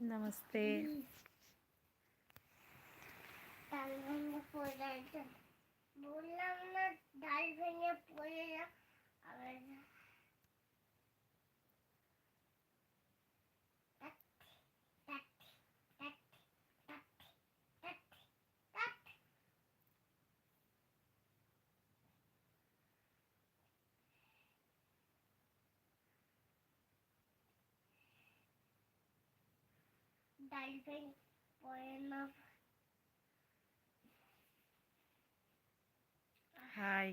नमस्ते। बोललाम ना डाल ভেঙে পড়ে যা আবার ডাল ভেঙে পড়ে না। हाय।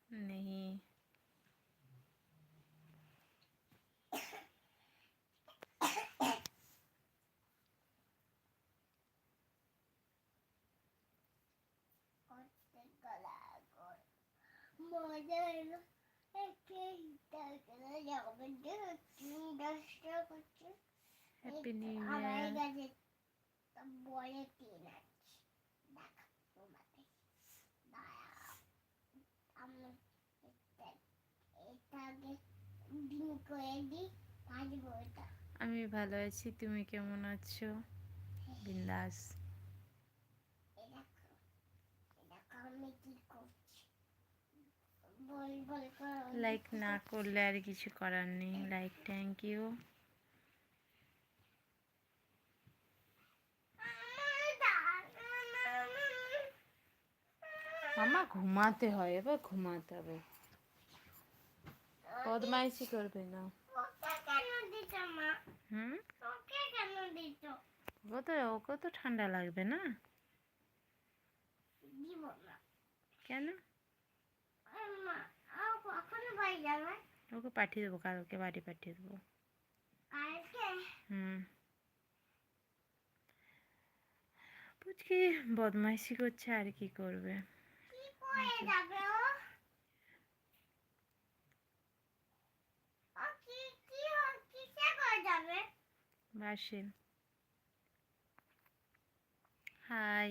नहीं हैप्पी न्यू ईयर। বলে তিন আছে দেখ তোমাকে আমি এটাকে দিন করে দিই ভাজবো এটা। আমি ভালো আছি, তুমি কেমন আছো? বিন্দাস। আমি কি করছি বল বল করো। লাইক না করলে আর কিছু করার নেই। Like thank you. মামা ঘুমাতে হয়, এবার ঘুমাতে হবে, বদমাইশি করবে না। হুম, ওকে তো ঠান্ডা লাগবে না। কেন? ওকে পাঠিয়ে দেবো, কালকে বাড়ি পাঠিয়ে দেবো। হুম, পুচকি বদমাইশি করছে, আর কি করবে। বাসে। হাই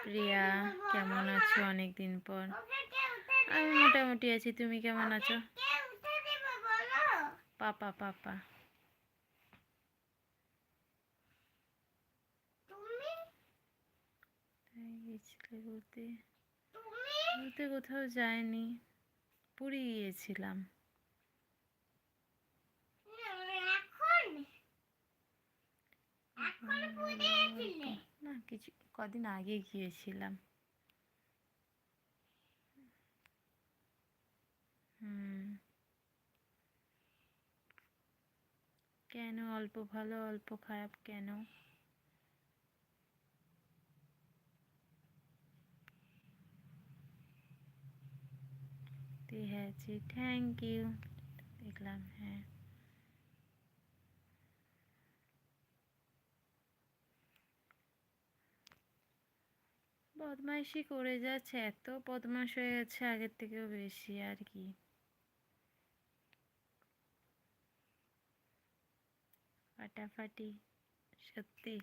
প্রিয়া, কেমন আছো? অনেক দিন পর। আমি মোটামুটি আছি, তুমি কেমন আছো? পাপা পাপা গেছিলে ঘুরতে? ঘুরতে কোথাও যায়নি, পুরী গিয়েছিলাম। না, কিছু কদিন আগে গিয়েছিলাম। হুম, কেন? অল্প ভালো অল্প খারাপ কেন? হ্যাঁ, থ্যাংক ইউ। দেখলাম, হ্যাঁ। বদমাইশি করে যাচ্ছে, এত বদমাশ হয়ে গেছে আগের থেকেও বেশি, আর কি। ফাটাফাটি সত্যি।